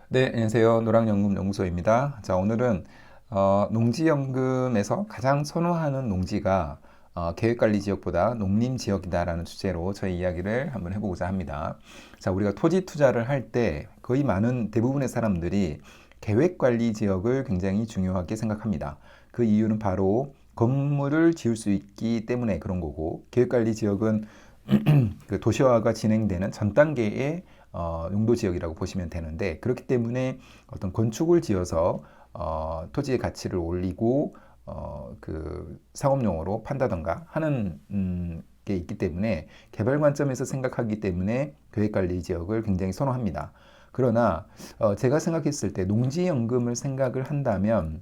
네, 안녕하세요. 노랑연금연구소입니다. 자, 오늘은 농지연금에서 가장 선호하는 농지가 계획관리지역보다 농림지역이다라는 주제로 저희 이야기를 한번 해보고자 합니다. 자, 우리가 토지 투자를 할 때 거의 많은 대부분의 사람들이 계획관리지역을 굉장히 중요하게 생각합니다. 그 이유는 바로 건물을 지을 수 있기 때문에 그런 거고, 계획관리지역은 그 도시화가 진행되는 전 단계의 용도 지역이라고 보시면 되는데, 그렇기 때문에 어떤 건축을 지어서 토지의 가치를 올리고 그 상업용으로 판다던가 하는 게 있기 때문에 개발 관점에서 생각하기 때문에 계획관리 지역을 굉장히 선호합니다. 그러나 제가 생각했을 때 농지연금을 생각을 한다면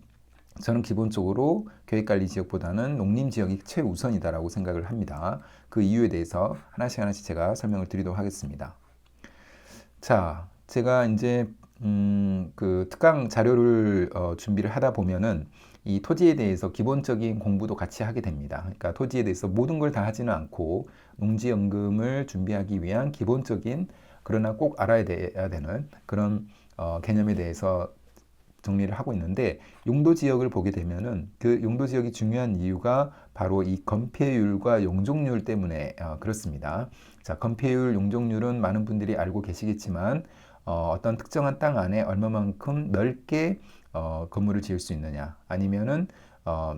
저는 기본적으로 계획관리 지역보다는 농림 지역이 최우선이다라고 생각을 합니다. 그 이유에 대해서 하나씩 제가 설명을 드리도록 하겠습니다. 자, 제가 이제 그 특강 자료를 준비를 하다 보면은 이 토지에 대해서 기본적인 공부도 같이 하게 됩니다. 그러니까 토지에 대해서 모든 걸 다 하지는 않고 농지연금을 준비하기 위한 기본적인, 그러나 꼭 알아야 되는 그런 개념에 대해서 정리를 하고 있는데, 용도 지역을 보게 되면은 그 용도 지역이 중요한 이유가 바로 이 건폐율과 용적률 때문에 그렇습니다. 자, 건폐율, 용적률은 많은 분들이 알고 계시겠지만 어떤 특정한 땅 안에 얼마만큼 넓게 건물을 지을 수 있느냐, 아니면은 어,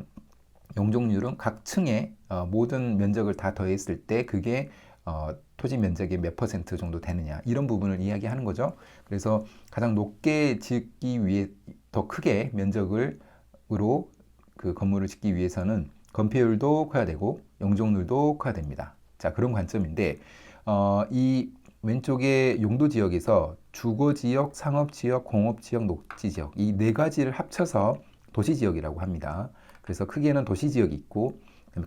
용적률은 각 층의 모든 면적을 다 더했을 때 그게 토지 면적의 몇 퍼센트 정도 되느냐, 이런 부분을 이야기하는 거죠. 그래서 가장 높게 짓기 위해, 더 크게 면적으로 그 건물을 짓기 위해서는 건폐율도 커야 되고 용적률도 커야 됩니다. 자, 그런 관점인데 이 왼쪽의 용도 지역에서 주거 지역, 상업 지역, 공업 지역, 녹지 지역, 이 네 가지를 합쳐서 도시 지역이라고 합니다. 그래서 크게는 도시 지역이 있고,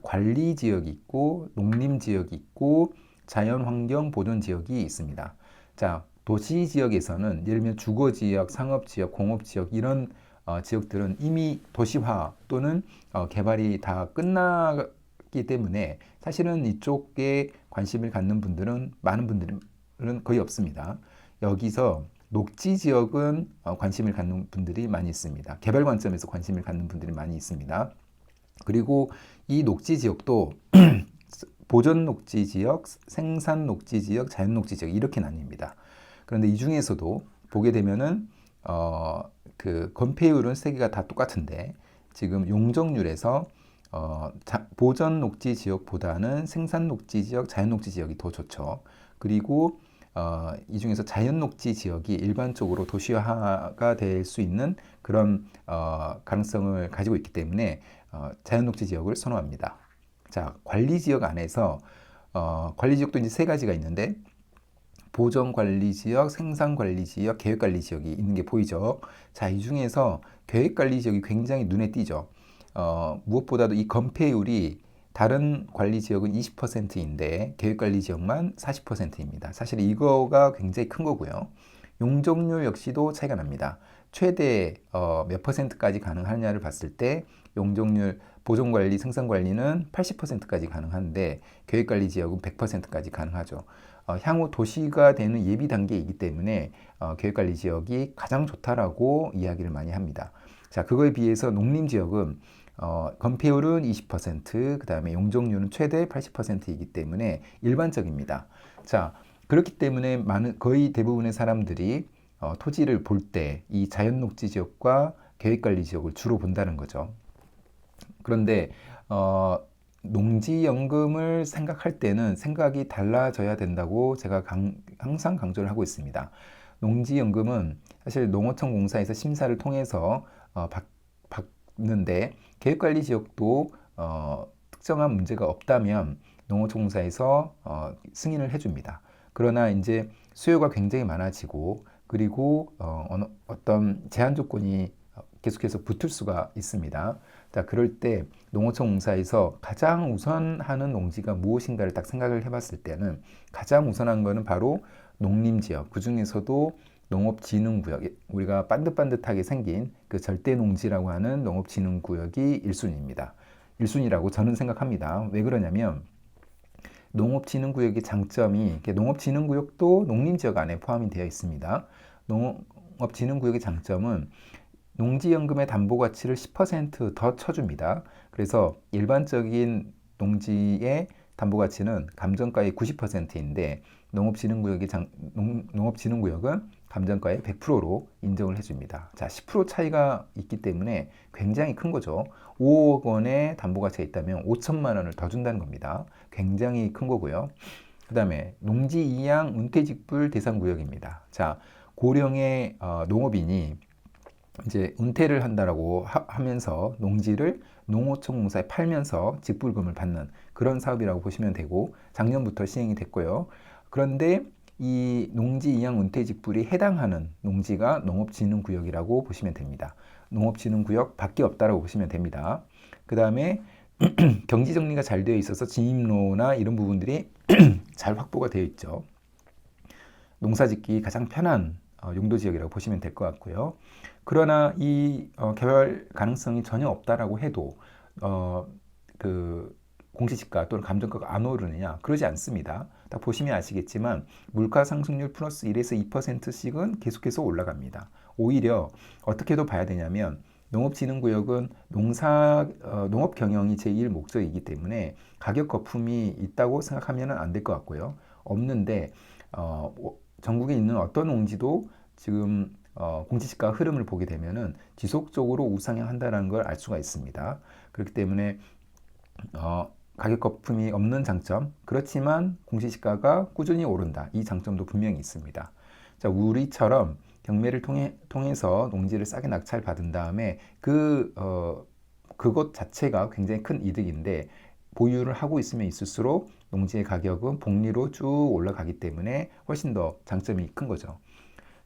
관리 지역이 있고, 농림 지역이 있고, 자연환경 보존 지역이 있습니다. 자, 도시 지역에서는 예를 들면 주거 지역, 상업 지역, 공업 지역, 이런 지역들은 이미 도시화 또는 개발이 다 끝났기 때문에 사실은 이쪽에 관심을 갖는 분들은, 많은 분들은 거의 없습니다. 여기서 녹지 지역은 관심을 갖는 분들이 많이 있습니다. 개발 관점에서 관심을 갖는 분들이 많이 있습니다. 그리고 이 녹지 지역도 보존 녹지 지역, 생산 녹지 지역, 자연 녹지 지역, 이렇게 나뉩니다. 그런데 이 중에서도 보게 되면은 그 건폐율은 세 개가 다 똑같은데, 지금 용적률에서 보전 녹지 지역보다는 생산 녹지 지역, 자연 녹지 지역이 더 좋죠. 그리고 이 중에서 자연 녹지 지역이 일반적으로 도시화가 될 수 있는 그런 가능성을 가지고 있기 때문에 자연 녹지 지역을 선호합니다. 자, 관리 지역 안에서 관리 지역도 이제 세 가지가 있는데, 보전 관리 지역, 생산 관리 지역, 계획 관리 지역이 있는 게 보이죠. 자, 이 중에서 계획 관리 지역이 굉장히 눈에 띄죠. 무엇보다도 이 건폐율이 다른 관리 지역은 20%인데 계획 관리 지역만 40%입니다. 사실 이거가 굉장히 큰 거고요. 용적률 역시도 차이가 납니다. 최대 몇 퍼센트까지 가능하냐를 봤을 때 용적률, 보존관리, 생산관리는 80%까지 가능한데 계획관리 지역은 100%까지 가능하죠. 향후 도시가 되는 예비 단계이기 때문에 계획관리 지역이 가장 좋다라고 이야기를 많이 합니다. 자, 그거에 비해서 농림 지역은 건폐율은 20%, 그 다음에 용적률은 최대 80%이기 때문에 일반적입니다. 자, 그렇기 때문에 거의 대부분의 사람들이 토지를 볼 때 이 자연녹지 지역과 계획관리 지역을 주로 본다는 거죠. 그런데 농지연금을 생각할 때는 생각이 달라져야 된다고 제가 항상 강조를 하고 있습니다. 농지연금은 사실 농어촌 공사에서 심사를 통해서 받는데, 계획관리 지역도 특정한 문제가 없다면 농어촌 공사에서 승인을 해줍니다. 그러나 이제 수요가 굉장히 많아지고, 그리고 어떤 제한 조건이 계속해서 붙을 수가 있습니다. 자, 그럴 때 농어촌 공사에서 가장 우선하는 농지가 무엇인가를 딱 생각을 해봤을 때는 가장 우선한 거는 바로 농림지역, 그 중에서도 농업진흥구역, 우리가 반듯반듯하게 생긴 그 절대농지라고 하는 농업진흥구역이 1순위입니다. 1순위라고 저는 생각합니다. 왜 그러냐면 농업진흥구역의 장점이, 농업진흥구역도 농림지역 안에 포함이 되어 있습니다. 농업진흥구역의 장점은 농지연금의 담보가치를 10%더 쳐줍니다. 그래서 일반적인 농지의 담보가치는 감정가의 90%인데 농업진흥구역은 감정가의 100%로 인정을 해줍니다. 자, 10% 차이가 있기 때문에 굉장히 큰 거죠. 5억 원의 담보가치가 있다면 5천만 원을 더 준다는 겁니다. 굉장히 큰 거고요. 그 다음에 농지 이양 은퇴직불 대상구역입니다. 자, 고령의 농업인이 이제 은퇴를 한다라고 하면서 농지를 농어촌공사에 팔면서 직불금을 받는 그런 사업이라고 보시면 되고, 작년부터 시행이 됐고요. 그런데 이 농지 이양 은퇴직불이 해당하는 농지가 농업진흥구역이라고 보시면 됩니다. 농업진흥구역 밖에 없다라고 보시면 됩니다. 그 다음에 경지정리가 잘 되어 있어서 진입로나 이런 부분들이 잘 확보가 되어 있죠. 농사짓기 가장 편한 용도지역이라고 보시면 될 것 같고요. 그러나 이 개발 가능성이 전혀 없다라고 해도 그 공시지가 또는 감정가가 안 오르느냐? 그러지 않습니다. 딱 보시면 아시겠지만 물가 상승률 플러스 1에서 2%씩은 계속해서 올라갑니다. 오히려 어떻게도 봐야 되냐면 농업진흥구역은 농업 경영이 제1 목적이기 때문에 가격 거품이 있다고 생각하면 안 될 것 같고요. 없는데 전국에 있는 어떤 농지도 지금 공시지가 흐름을 보게 되면은 지속적으로 우상향한다는 걸 알 수가 있습니다. 그렇기 때문에 가격 거품이 없는 장점, 그렇지만 공시지가가 꾸준히 오른다. 이 장점도 분명히 있습니다. 자, 우리처럼 경매를 통해서 농지를 싸게 낙찰받은 다음에 그것 자체가 굉장히 큰 이득인데, 보유를 하고 있으면 있을수록 농지의 가격은 복리로 쭉 올라가기 때문에 훨씬 더 장점이 큰 거죠.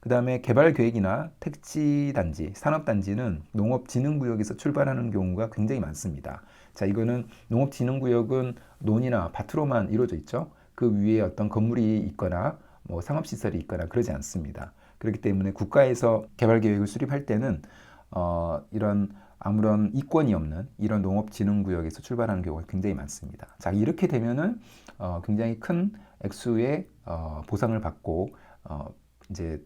그 다음에 개발계획이나 택지단지, 산업단지는 농업진흥구역에서 출발하는 경우가 굉장히 많습니다. 자, 이거는 농업진흥구역은 논이나 밭으로만 이루어져 있죠. 그 위에 어떤 건물이 있거나 뭐 상업시설이 있거나 그러지 않습니다. 그렇기 때문에 국가에서 개발계획을 수립할 때는 이런 아무런 이권이 없는 이런 농업진흥구역에서 출발하는 경우가 굉장히 많습니다. 자, 이렇게 되면은 굉장히 큰 액수의 보상을 받고 이제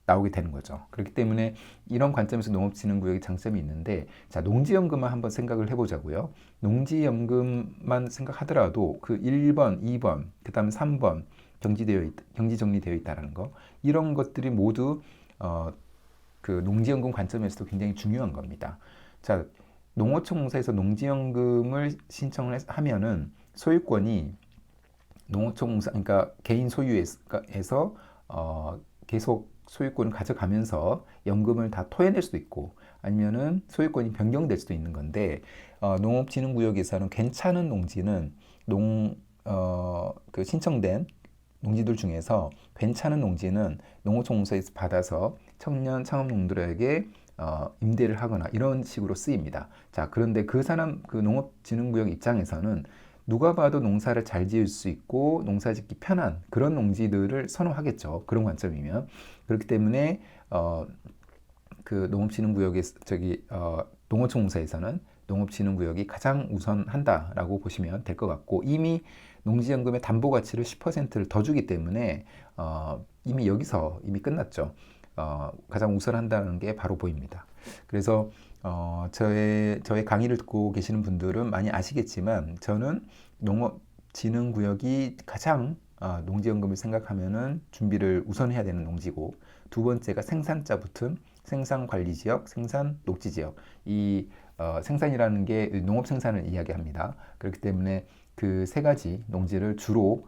나오게 되는 거죠. 그렇기 때문에 이런 관점에서 농업진흥구역의 장점이 있는데, 자, 농지연금만 한번 생각을 해보자고요. 농지연금만 생각하더라도 그 1번, 2번, 그 다음 3번 경지정리되어 있다는 거, 이런 것들이 모두 그 농지연금 관점에서도 굉장히 중요한 겁니다. 자, 농어촌공사에서 농지연금을 신청을 하면은 소유권이 농어촌공사, 그러니까 개인 소유에서 계속 소유권을 가져가면서 연금을 다 토해낼 수도 있고, 아니면은 소유권이 변경될 수도 있는 건데, 농업진흥구역에서는 괜찮은 농지는 신청된 농지들 중에서 괜찮은 농지는 농어촌공사에서 받아서 청년 창업농들에게 임대를 하거나 이런 식으로 쓰입니다. 자, 그런데 그 농업진흥구역 입장에서는 누가 봐도 농사를 잘 지을 수 있고 농사짓기 편한 그런 농지들을 선호하겠죠. 그런 관점이면. 그렇기 때문에 그 농어촌공사에서는 농업진흥구역이 가장 우선한다라고 보시면 될 것 같고, 이미 농지연금의 담보가치를 10%를 더 주기 때문에 이미 여기서 이미 끝났죠. 가장 우선한다는 게 바로 보입니다. 그래서 저의 강의를 듣고 계시는 분들은 많이 아시겠지만, 저는 농업진흥구역이 가장 농지연금을 생각하면은 준비를 우선해야 되는 농지고, 두 번째가 생산자 붙은 생산관리지역, 생산녹지지역. 이 생산이라는 게 농업 생산을 이야기합니다. 그렇기 때문에 그 세 가지 농지를 주로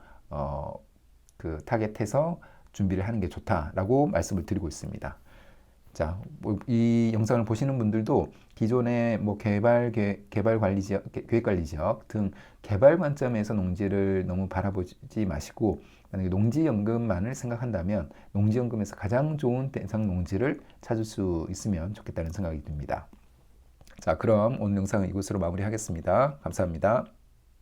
타겟해서 준비를 하는 게 좋다라고 말씀을 드리고 있습니다. 자, 이 영상을 보시는 분들도 기존의 개발관리지역, 계획관리지역 등 개발 관점에서 농지를 너무 바라보지 마시고, 만약에 농지연금만을 생각한다면 농지연금에서 가장 좋은 대상 농지를 찾을 수 있으면 좋겠다는 생각이 듭니다. 자, 그럼 오늘 영상은 이것으로 마무리하겠습니다. 감사합니다.